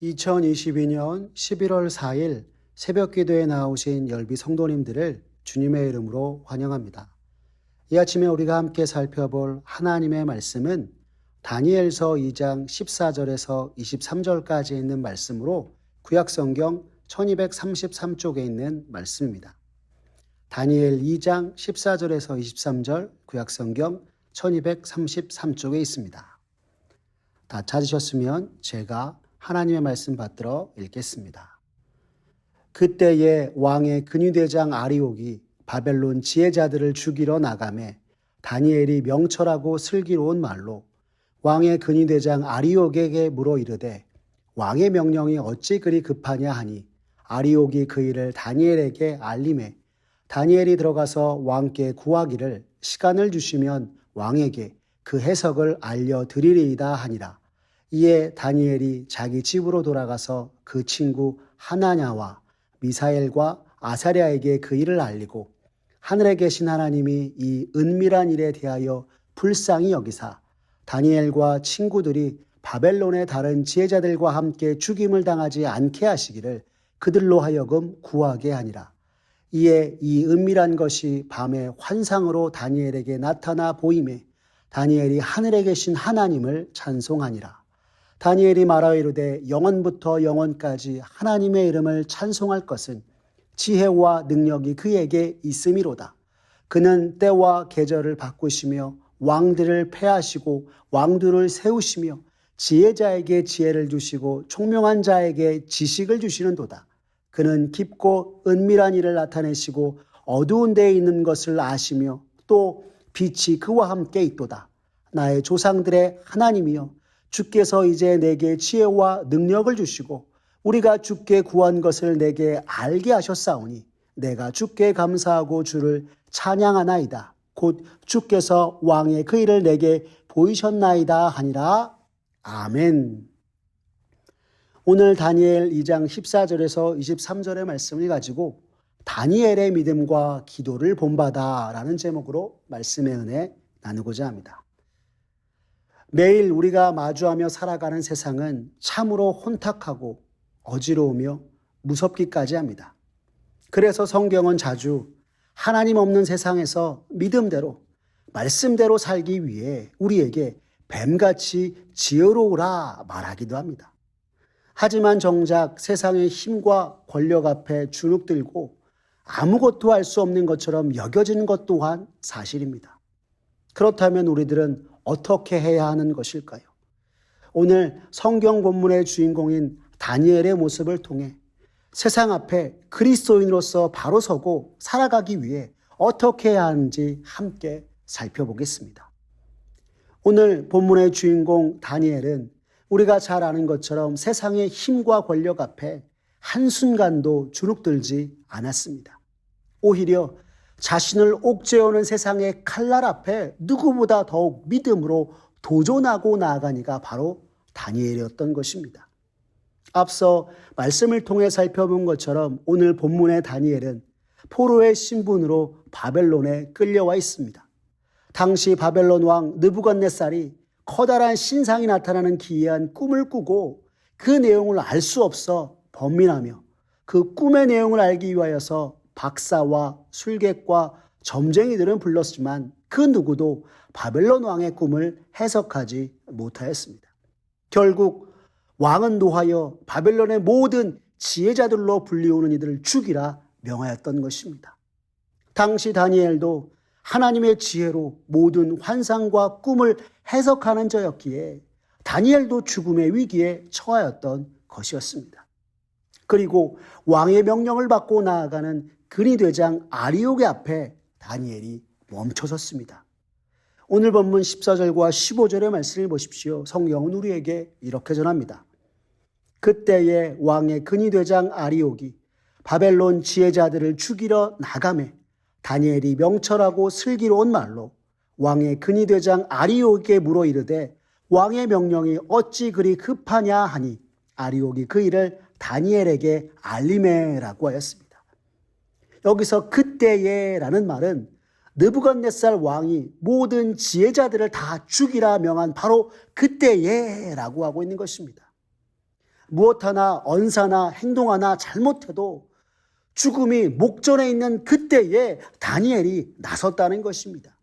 2022년 11월 4일 새벽 기도에 나오신 열비 성도님들을 주님의 이름으로 환영합니다. 이 아침에 우리가 함께 살펴볼 하나님의 말씀은 다니엘서 2장 14절에서 23절까지 있는 말씀으로 구약성경 1233쪽에 있는 말씀입니다. 다니엘 2장 14절에서 23절 구약성경 1233쪽에 있습니다. 다 찾으셨으면 제가 하나님의 말씀 받들어 읽겠습니다. 그때에 왕의 근위대장 아리옥이 바벨론 지혜자들을 죽이러 나가매 다니엘이 명철하고 슬기로운 말로 왕의 근위대장 아리옥에게 물어 이르되 왕의 명령이 어찌 그리 급하냐 하니 아리옥이 그 일을 다니엘에게 알림해 다니엘이 들어가서 왕께 구하기를 시간을 주시면 왕에게 그 해석을 알려드리리이다 하니라. 이에 다니엘이 자기 집으로 돌아가서 그 친구 하나냐와 미사엘과 아사랴에게 그 일을 알리고 하늘에 계신 하나님이 이 은밀한 일에 대하여 불쌍히 여기사 다니엘과 친구들이 바벨론의 다른 지혜자들과 함께 죽임을 당하지 않게 하시기를 그들로 하여금 구하게 하니라. 이에 이 은밀한 것이 밤에 환상으로 다니엘에게 나타나 보임에 다니엘이 하늘에 계신 하나님을 찬송하니라. 다니엘이 말하여 이르되 영원부터 영원까지 하나님의 이름을 찬송할 것은 지혜와 능력이 그에게 있음이로다. 그는 때와 계절을 바꾸시며 왕들을 패하시고 왕들을 세우시며 지혜자에게 지혜를 주시고 총명한 자에게 지식을 주시는도다. 그는 깊고 은밀한 일을 나타내시고 어두운 데에 있는 것을 아시며 또 빛이 그와 함께 있도다. 나의 조상들의 하나님이여 주께서 이제 내게 지혜와 능력을 주시고 우리가 주께 구한 것을 내게 알게 하셨사오니 내가 주께 감사하고 주를 찬양하나이다. 곧 주께서 왕의 그 일을 내게 보이셨나이다 하니라. 아멘. 오늘 다니엘 2장 14절에서 23절의 말씀을 가지고 다니엘의 믿음과 기도를 본받아 라는 제목으로 말씀의 은혜 나누고자 합니다. 매일 우리가 마주하며 살아가는 세상은 참으로 혼탁하고 어지러우며 무섭기까지 합니다. 그래서 성경은 자주 하나님 없는 세상에서 믿음대로 말씀대로 살기 위해 우리에게 뱀같이 지혜로우라 말하기도 합니다. 하지만 정작 세상의 힘과 권력 앞에 주눅들고 아무것도 할 수 없는 것처럼 여겨지는 것 또한 사실입니다. 그렇다면 우리들은 어떻게 해야 하는 것일까요? 오늘 성경 본문의 주인공인 다니엘의 모습을 통해 세상 앞에 그리스도인으로서 바로 서고 살아가기 위해 어떻게 해야 하는지 함께 살펴보겠습니다. 오늘 본문의 주인공 다니엘은 우리가 잘 아는 것처럼 세상의 힘과 권력 앞에 한순간도 주눅들지 않았습니다. 오히려 자신을 옥죄어오는 세상의 칼날 앞에 누구보다 더욱 믿음으로 도전하고 나아가니가 바로 다니엘이었던 것입니다. 앞서 말씀을 통해 살펴본 것처럼 오늘 본문의 다니엘은 포로의 신분으로 바벨론에 끌려와 있습니다. 당시 바벨론 왕 느부갓네살이 커다란 신상이 나타나는 기이한 꿈을 꾸고 그 내용을 알 수 없어 번민하며 그 꿈의 내용을 알기 위하여서 박사와 술객과 점쟁이들은 불렀지만 그 누구도 바벨론 왕의 꿈을 해석하지 못하였습니다. 결국 왕은 노하여 바벨론의 모든 지혜자들로 불리우는 이들을 죽이라 명하였던 것입니다. 당시 다니엘도 하나님의 지혜로 모든 환상과 꿈을 해석하는 자였기에 다니엘도 죽음의 위기에 처하였던 것이었습니다. 그리고 왕의 명령을 받고 나아가는 근위대장 아리옥의 앞에 다니엘이 멈춰섰습니다. 오늘 본문 14절과 15절의 말씀을 보십시오. 성경은 우리에게 이렇게 전합니다. 그때에 왕의 근위대장 아리옥이 바벨론 지혜자들을 죽이러 나가매 다니엘이 명철하고 슬기로운 말로 왕의 근위대장 아리옥에게 물어 이르되 왕의 명령이 어찌 그리 급하냐 하니 아리옥이 그 일을 다니엘에게 알림해라고 하였습니다. 여기서 그때에라는 말은 느부갓네살 왕이 모든 지혜자들을 다 죽이라 명한 바로 그때에라고 하고 있는 것입니다. 무엇 하나 언사나 행동 하나 잘못해도 죽음이 목전에 있는 그때에 다니엘이 나섰다는 것입니다.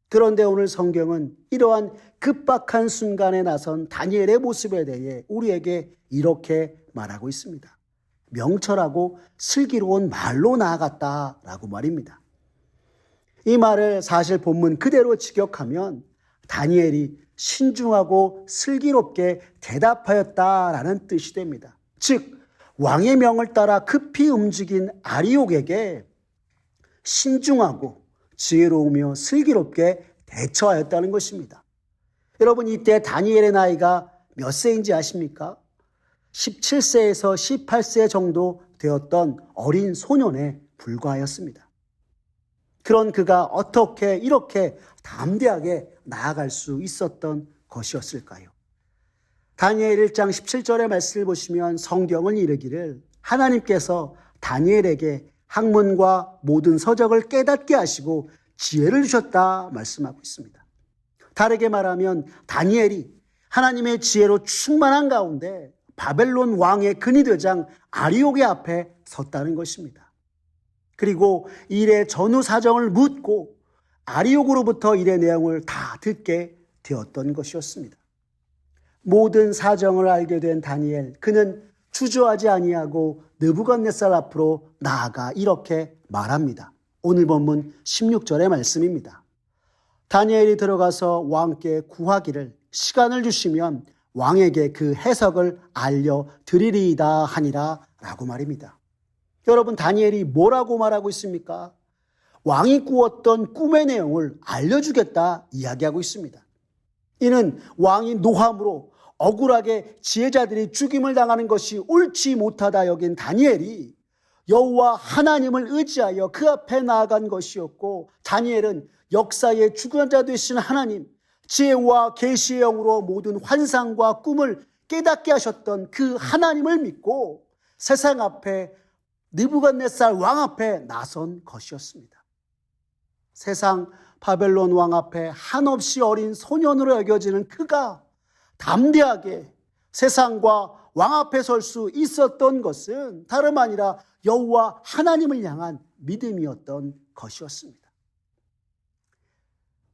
그런데 오늘 성경은 이러한 급박한 순간에 나선 다니엘의 모습에 대해 우리에게 이렇게 말하고 있습니다. 명철하고 슬기로운 말로 나아갔다라고 말입니다. 이 말을 사실 본문 그대로 직역하면 다니엘이 신중하고 슬기롭게 대답하였다라는 뜻이 됩니다. 즉 왕의 명을 따라 급히 움직인 아리옥에게 신중하고 지혜로우며 슬기롭게 대처하였다는 것입니다. 여러분, 이때 다니엘의 나이가 몇 세인지 아십니까? 17세에서 18세 정도 되었던 어린 소년에 불과하였습니다. 그런 그가 어떻게 이렇게 담대하게 나아갈 수 있었던 것이었을까요? 다니엘 1장 17절의 말씀을 보시면 성경은 이르기를 하나님께서 다니엘에게 학문과 모든 서적을 깨닫게 하시고 지혜를 주셨다 말씀하고 있습니다. 다르게 말하면 다니엘이 하나님의 지혜로 충만한 가운데 바벨론 왕의 근위대장 아리옥의 앞에 섰다는 것입니다. 그리고 일의 전후 사정을 묻고 아리옥으로부터 일의 내용을 다 듣게 되었던 것이었습니다. 모든 사정을 알게 된 다니엘, 그는 주저하지 아니하고 느부갓네살 앞으로 나아가 이렇게 말합니다. 오늘 본문 16절의 말씀입니다. 다니엘이 들어가서 왕께 구하기를 시간을 주시면 왕에게 그 해석을 알려드리리이다 하니라 라고 말입니다. 여러분, 다니엘이 뭐라고 말하고 있습니까? 왕이 꾸었던 꿈의 내용을 알려주겠다 이야기하고 있습니다. 이는 왕이 노함으로 억울하게 지혜자들이 죽임을 당하는 것이 옳지 못하다 여긴 다니엘이 여호와 하나님을 의지하여 그 앞에 나아간 것이었고, 다니엘은 역사의 주관자 되신 하나님, 지혜와 계시의 영으로 모든 환상과 꿈을 깨닫게 하셨던 그 하나님을 믿고 세상 앞에 느부갓네살 왕 앞에 나선 것이었습니다. 세상 바벨론 왕 앞에 한없이 어린 소년으로 여겨지는 그가 담대하게 세상과 왕 앞에 설 수 있었던 것은 다름 아니라 여호와 하나님을 향한 믿음이었던 것이었습니다.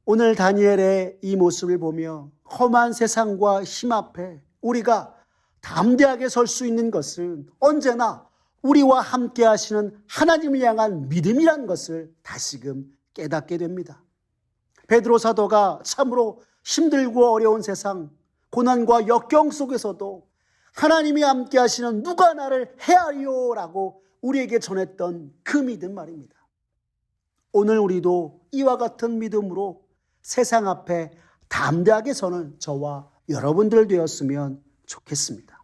오늘 다니엘의 이 모습을 보며 험한 세상과 힘 앞에 우리가 담대하게 설 수 있는 것은 언제나 우리와 함께 하시는 하나님을 향한 믿음이라는 것을 다시금 깨닫게 됩니다. 베드로 사도가 참으로 힘들고 어려운 세상, 고난과 역경 속에서도 하나님이 함께 하시는 누가 나를 헤아리요라고 우리에게 전했던 그 믿음 말입니다. 오늘 우리도 이와 같은 믿음으로 세상 앞에 담대하게 서는 저와 여러분들 되었으면 좋겠습니다.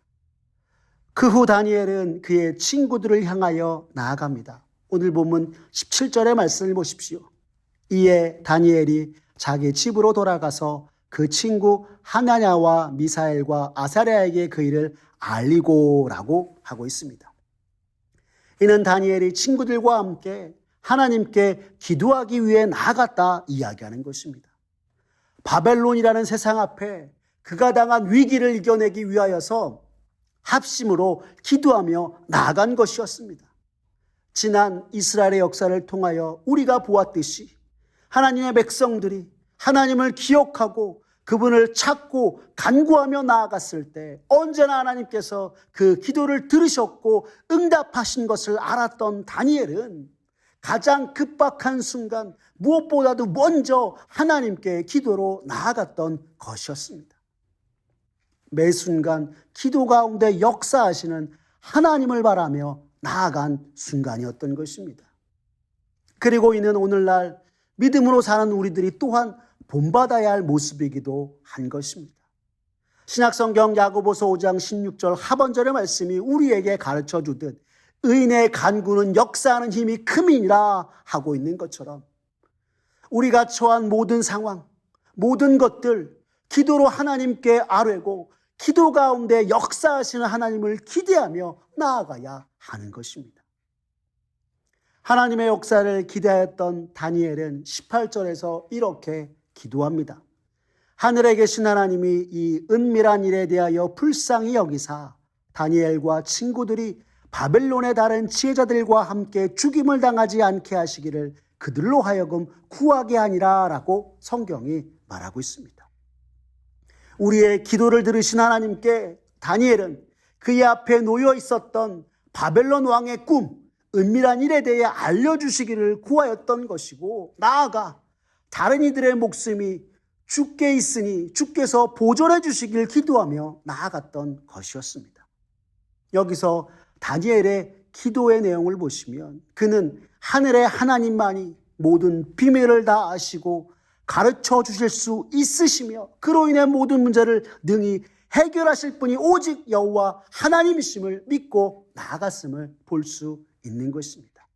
그 후 다니엘은 그의 친구들을 향하여 나아갑니다. 오늘 본문 17절의 말씀을 보십시오. 이에 다니엘이 자기 집으로 돌아가서 그 친구 하나냐와 미사엘과 아사랴에게 그 일을 알리고라고 하고 있습니다. 이는 다니엘이 친구들과 함께 하나님께 기도하기 위해 나아갔다 이야기하는 것입니다. 바벨론이라는 세상 앞에 그가 당한 위기를 이겨내기 위하여서 합심으로 기도하며 나아간 것이었습니다. 지난 이스라엘의 역사를 통하여 우리가 보았듯이 하나님의 백성들이 하나님을 기억하고 그분을 찾고 간구하며 나아갔을 때 언제나 하나님께서 그 기도를 들으셨고 응답하신 것을 알았던 다니엘은 가장 급박한 순간 무엇보다도 먼저 하나님께 기도로 나아갔던 것이었습니다. 매 순간 기도 가운데 역사하시는 하나님을 바라며 나아간 순간이었던 것입니다. 그리고 이는 오늘날 믿음으로 사는 우리들이 또한 본받아야 할 모습이기도 한 것입니다. 신약성경 야고보서 5장 16절 하반절의 말씀이 우리에게 가르쳐 주듯 의인의 간구는 역사하는 힘이 큼이니라 하고 있는 것처럼 우리가 처한 모든 상황, 모든 것들 기도로 하나님께 아뢰고 기도 가운데 역사하시는 하나님을 기대하며 나아가야 하는 것입니다. 하나님의 역사를 기대하였던 다니엘은 18절에서 이렇게 기도합니다. 하늘에 계신 하나님이 이 은밀한 일에 대하여 불쌍히 여기사 다니엘과 친구들이 바벨론의 다른 지혜자들과 함께 죽임을 당하지 않게 하시기를 그들로 하여금 구하게 하니라 라고 성경이 말하고 있습니다. 우리의 기도를 들으신 하나님께 다니엘은 그의 앞에 놓여 있었던 바벨론 왕의 꿈, 은밀한 일에 대해 알려주시기를 구하였던 것이고, 나아가 다른 이들의 목숨이 죽게 있으니 주께서 보존해 주시길 기도하며 나아갔던 것이었습니다. 여기서 다니엘의 기도의 내용을 보시면 그는 하늘의 하나님만이 모든 비밀을 다 아시고 가르쳐 주실 수 있으시며 그로 인해 모든 문제를 능히 해결하실 분이 오직 여호와 하나님이심을 믿고 나아갔음을 볼 수 있는 것입니다.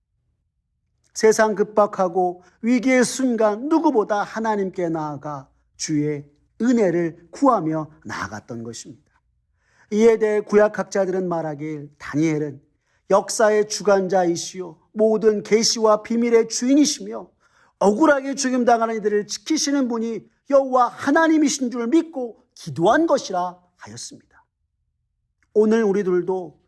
세상 급박하고 위기의 순간 누구보다 하나님께 나아가 주의 은혜를 구하며 나아갔던 것입니다. 이에 대해 구약학자들은 말하길 다니엘은 역사의 주관자이시요 모든 계시와 비밀의 주인이시며 억울하게 죽임당하는 이들을 지키시는 분이 여호와 하나님이신 줄 믿고 기도한 것이라 하였습니다. 오늘 우리들도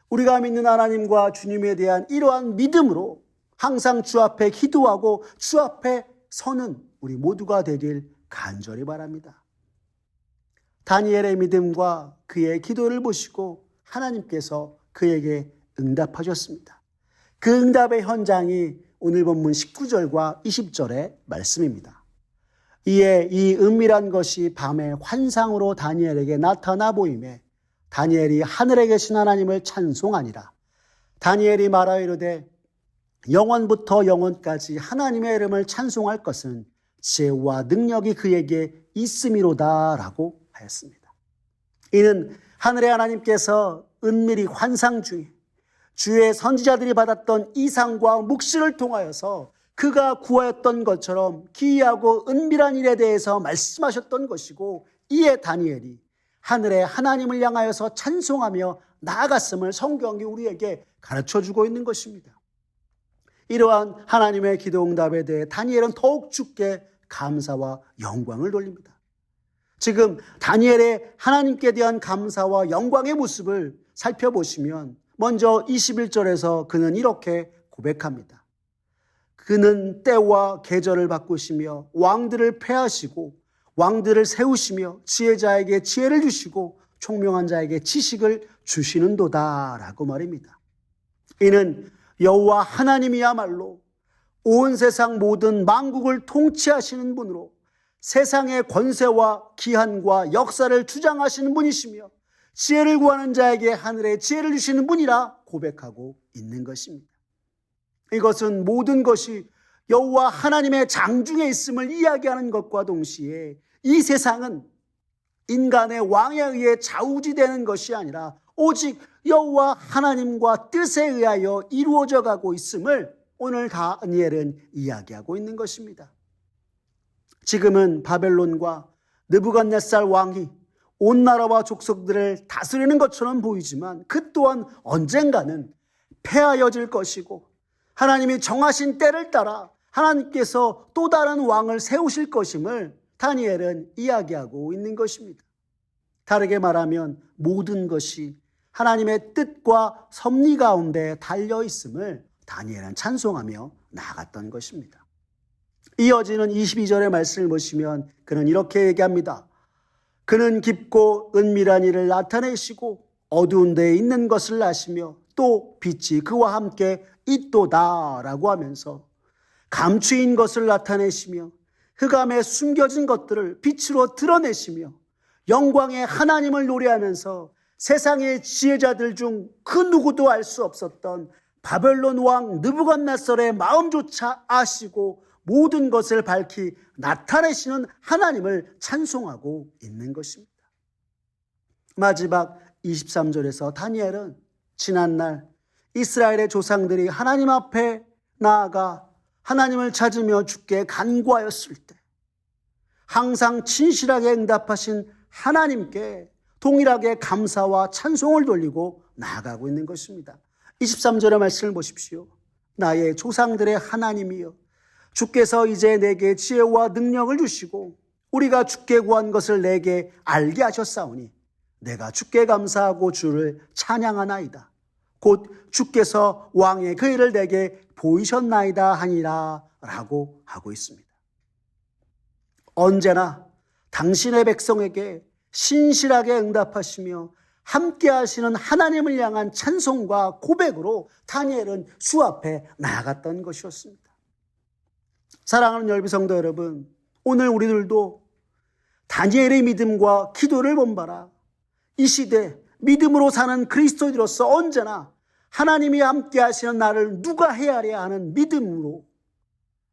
우리가 믿는 하나님과 주님에 대한 이러한 믿음으로 항상 주 앞에 기도하고 주 앞에 서는 우리 모두가 되길 간절히 바랍니다. 다니엘의 믿음과 그의 기도를 보시고 하나님께서 그에게 응답하셨습니다. 그 응답의 현장이 오늘 본문 19절과 20절의 말씀입니다. 이에 이 은밀한 것이 밤의 환상으로 다니엘에게 나타나 보이매 다니엘이 하늘에 계신 하나님을 찬송하니라. 다니엘이 말하이르되 영원부터 영원까지 하나님의 이름을 찬송할 것은 지혜와 능력이 그에게 있음이로다 라고 하였습니다. 이는 하늘의 하나님께서 은밀히 환상 중에 주의 선지자들이 받았던 이상과 묵시를 통하여서 그가 구하였던 것처럼 기이하고 은밀한 일에 대해서 말씀하셨던 것이고, 이에 다니엘이 하늘의 하나님을 향하여서 찬송하며 나아갔음을 성경이 우리에게 가르쳐주고 있는 것입니다. 이러한 하나님의 기도 응답에 대해 다니엘은 더욱 주께 감사와 영광을 돌립니다. 지금 다니엘의 하나님께 대한 감사와 영광의 모습을 살펴보시면 먼저 21절에서 그는 이렇게 고백합니다. 그는 때와 계절을 바꾸시며 왕들을 패하시고 왕들을 세우시며 지혜자에게 지혜를 주시고 총명한 자에게 지식을 주시는도다 라고 말입니다. 이는 여호와 하나님이야말로 온 세상 모든 만국을 통치하시는 분으로 세상의 권세와 기한과 역사를 주장하시는 분이시며 지혜를 구하는 자에게 하늘의 지혜를 주시는 분이라 고백하고 있는 것입니다. 이것은 모든 것이 여호와 하나님의 장중에 있음을 이야기하는 것과 동시에 이 세상은 인간의 왕에 의해 좌우지되는 것이 아니라 오직 여호와 하나님과 뜻에 의하여 이루어져 가고 있음을 오늘 다니엘은 이야기하고 있는 것입니다. 지금은 바벨론과 느부갓네살 왕이 온 나라와 족속들을 다스리는 것처럼 보이지만 그 또한 언젠가는 패하여질 것이고 하나님이 정하신 때를 따라 하나님께서 또 다른 왕을 세우실 것임을 다니엘은 이야기하고 있는 것입니다. 다르게 말하면 모든 것이 하나님의 뜻과 섭리 가운데 달려 있음을 다니엘은 찬송하며 나아갔던 것입니다. 이어지는 22절의 말씀을 보시면 그는 이렇게 얘기합니다. 그는 깊고 은밀한 일을 나타내시고 어두운 데에 있는 것을 아시며 또 빛이 그와 함께 있도다 라고 하면서 감추인 것을 나타내시며 흑암에 숨겨진 것들을 빛으로 드러내시며 영광의 하나님을 노래하면서 세상의 지혜자들 중 그 누구도 알 수 없었던 바벨론 왕 느부갓네살의 마음조차 아시고 모든 것을 밝히 나타내시는 하나님을 찬송하고 있는 것입니다. 마지막 23절에서 다니엘은 지난날 이스라엘의 조상들이 하나님 앞에 나아가 하나님을 찾으며 주께 간구하였을 때 항상 진실하게 응답하신 하나님께 동일하게 감사와 찬송을 돌리고 나아가고 있는 것입니다. 23절의 말씀을 보십시오. 나의 조상들의 하나님이여 주께서 이제 내게 지혜와 능력을 주시고 우리가 주께 구한 것을 내게 알게 하셨사오니 내가 주께 감사하고 주를 찬양하나이다. 곧 주께서 왕의 그 일을 내게 보이셨나이다 하니라 라고 하고 있습니다. 언제나 당신의 백성에게 신실하게 응답하시며 함께 하시는 하나님을 향한 찬송과 고백으로 다니엘은 주 앞에 나아갔던 것이었습니다. 사랑하는 열비 성도 여러분, 오늘 우리들도 다니엘의 믿음과 기도를 본받아 이 시대 믿음으로 사는 그리스도인으로서 언제나 하나님이 함께 하시는 나를 누가 헤아려야 하는 믿음으로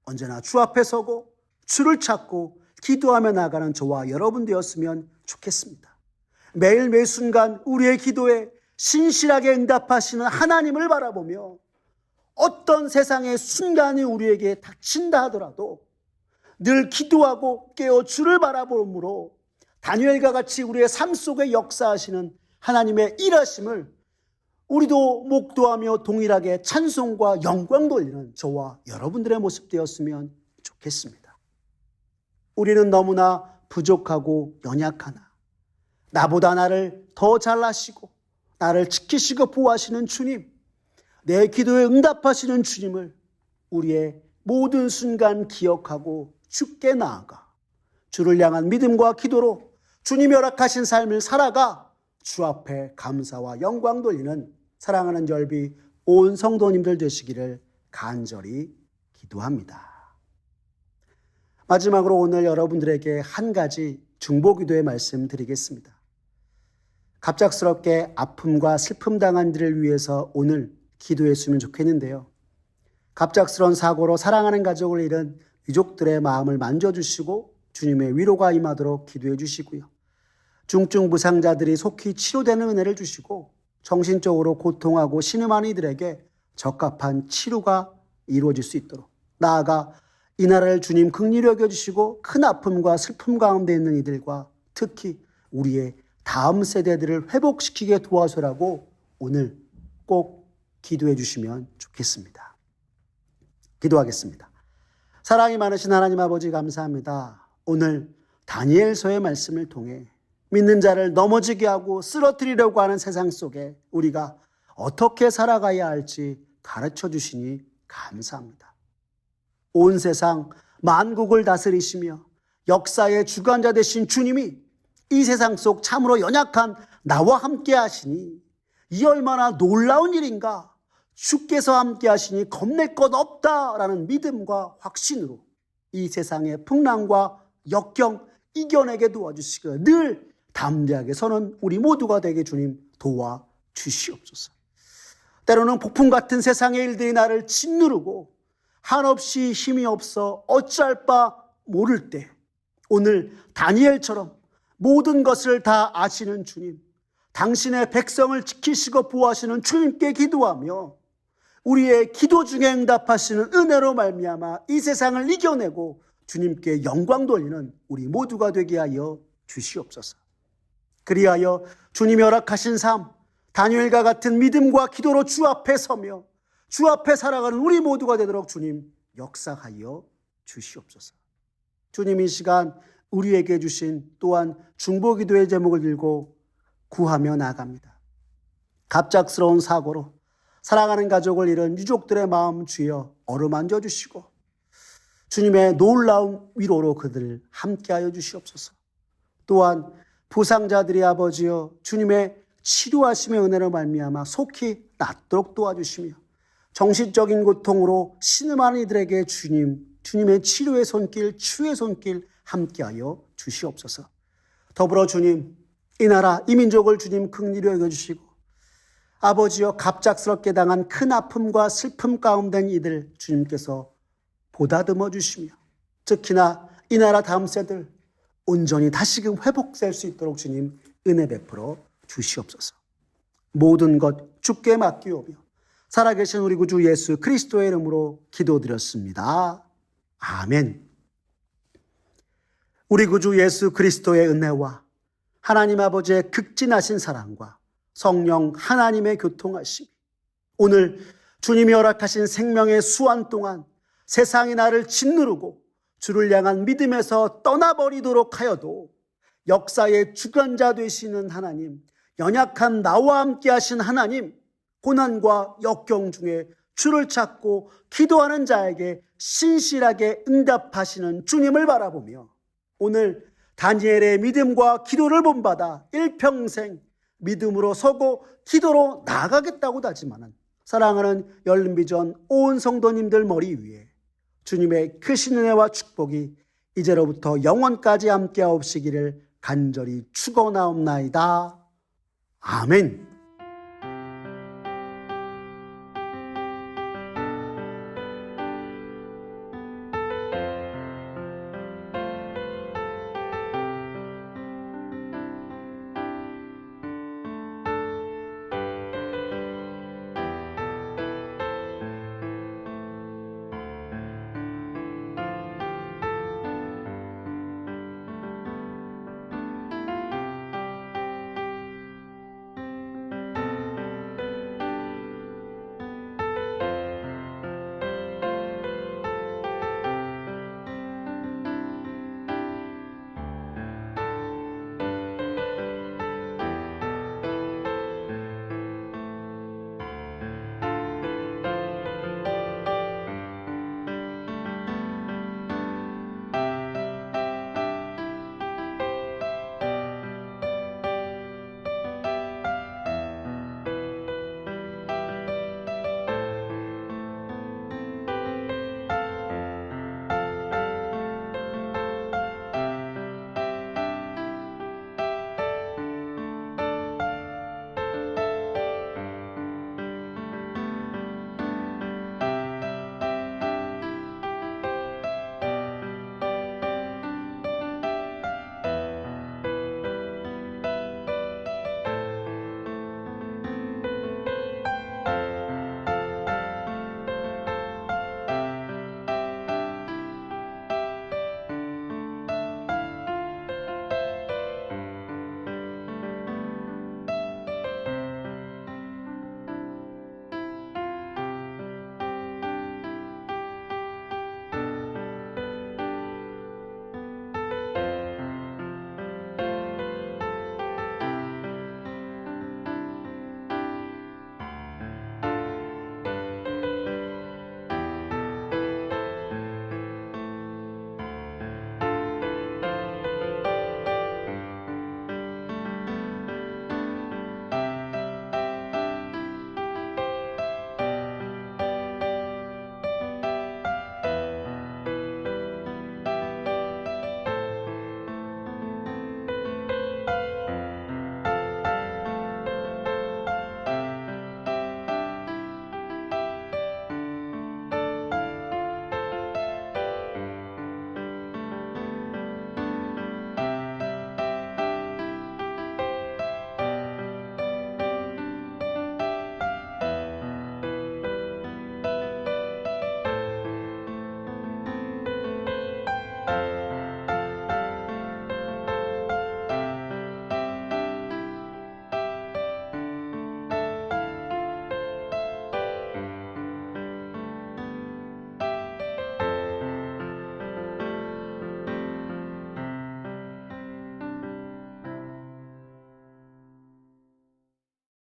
언제나 주 앞에 서고 주를 찾고 기도하며 나가는 저와 여러분 되었으면 좋겠습니다. 매일 매 순간 우리의 기도에 신실하게 응답하시는 하나님을 바라보며 어떤 세상의 순간이 우리에게 닥친다 하더라도 늘 기도하고 깨어 주를 바라보므로 다니엘과 같이 우리의 삶 속에 역사하시는 하나님의 일하심을 우리도 목도하며 동일하게 찬송과 영광 돌리는 저와 여러분들의 모습 되었으면 좋겠습니다. 우리는 너무나 부족하고 연약하나 나보다 나를 더 잘하시고 나를 지키시고 보호하시는 주님, 내 기도에 응답하시는 주님을 우리의 모든 순간 기억하고 주께 나아가 주를 향한 믿음과 기도로 주님이 허락하신 삶을 살아가 주 앞에 감사와 영광 돌리는 사랑하는 열비 온 성도님들 되시기를 간절히 기도합니다. 마지막으로 오늘 여러분들에게 한 가지 중보기도의 말씀 드리겠습니다. 갑작스럽게 아픔과 슬픔 당한 이들을 위해서 오늘 기도했으면 좋겠는데요. 갑작스러운 사고로 사랑하는 가족을 잃은 유족들의 마음을 만져주시고 주님의 위로가 임하도록 기도해 주시고요. 중증 부상자들이 속히 치료되는 은혜를 주시고 정신적으로 고통하고 신음하는 이들에게 적합한 치료가 이루어질 수 있도록 나아가 이 나라를 주님 긍휼히 여겨주시고 큰 아픔과 슬픔 가운데 있는 이들과 특히 우리의 다음 세대들을 회복시키게 도와주라고 오늘 꼭 기도해 주시면 좋겠습니다. 기도하겠습니다. 사랑이 많으신 하나님 아버지 감사합니다. 오늘 다니엘서의 말씀을 통해 믿는 자를 넘어지게 하고 쓰러뜨리려고 하는 세상 속에 우리가 어떻게 살아가야 할지 가르쳐 주시니 감사합니다. 온 세상 만국을 다스리시며 역사의 주관자 되신 주님이 이 세상 속 참으로 연약한 나와 함께 하시니 이 얼마나 놀라운 일인가. 주께서 함께 하시니 겁낼 것 없다라는 믿음과 확신으로 이 세상의 풍랑과 역경 이겨내게 도와주시고 늘 담대하게 서는 우리 모두가 되게 주님 도와주시옵소서. 때로는 폭풍 같은 세상의 일들이 나를 짓누르고 한없이 힘이 없어 어찌할 바 모를 때 오늘 다니엘처럼 모든 것을 다 아시는 주님, 당신의 백성을 지키시고 보호하시는 주님께 기도하며 우리의 기도 중에 응답하시는 은혜로 말미암아 이 세상을 이겨내고 주님께 영광 돌리는 우리 모두가 되게 하여 주시옵소서. 그리하여 주님이 허락하신 삶, 다니엘과 같은 믿음과 기도로 주 앞에 서며 주 앞에 살아가는 우리 모두가 되도록 주님 역사하여 주시옵소서. 주님 이 시간 우리에게 주신 또한 중보기도의 제목을 들고 구하며 나아갑니다. 갑작스러운 사고로 사랑하는 가족을 잃은 유족들의 마음 주여 어루만져 주시고 주님의 놀라운 위로로 그들을 함께하여 주시옵소서. 또한 부상자들의 아버지여 주님의 치료하심의 은혜로 말미암아 속히 낫도록 도와주시며 정신적인 고통으로 신음하는 이들에게 주님의 치료의 손길, 치유의 손길 함께하여 주시옵소서. 더불어 주님, 이 나라, 이 민족을 주님 긍휼히 여겨주시고 아버지여 갑작스럽게 당한 큰 아픔과 슬픔 가운데 이들 주님께서 보다듬어 주시며 특히나 이 나라 다음 세대들 온전히 다시금 회복될 수 있도록 주님 은혜 베풀어 주시옵소서. 모든 것 주께 맡기오며 살아계신 우리 구주 예수 그리스도의 이름으로 기도드렸습니다. 아멘. 우리 구주 예수 그리스도의 은혜와 하나님 아버지의 극진하신 사랑과 성령 하나님의 교통하심, 오늘 주님이 허락하신 생명의 수완 동안 세상이 나를 짓누르고 주를 향한 믿음에서 떠나버리도록 하여도 역사의 주관자 되시는 하나님, 연약한 나와 함께 하신 하나님, 고난과 역경 중에 주를 찾고 기도하는 자에게 신실하게 응답하시는 주님을 바라보며 오늘 다니엘의 믿음과 기도를 본받아 일평생 믿음으로 서고 기도로 나아가겠다고 다짐하는 사랑하는 열린비전 온 성도님들 머리 위에 주님의 크신 은혜와 축복이 이제로부터 영원까지 함께하옵시기를 간절히 축원하옵나이다. 아멘.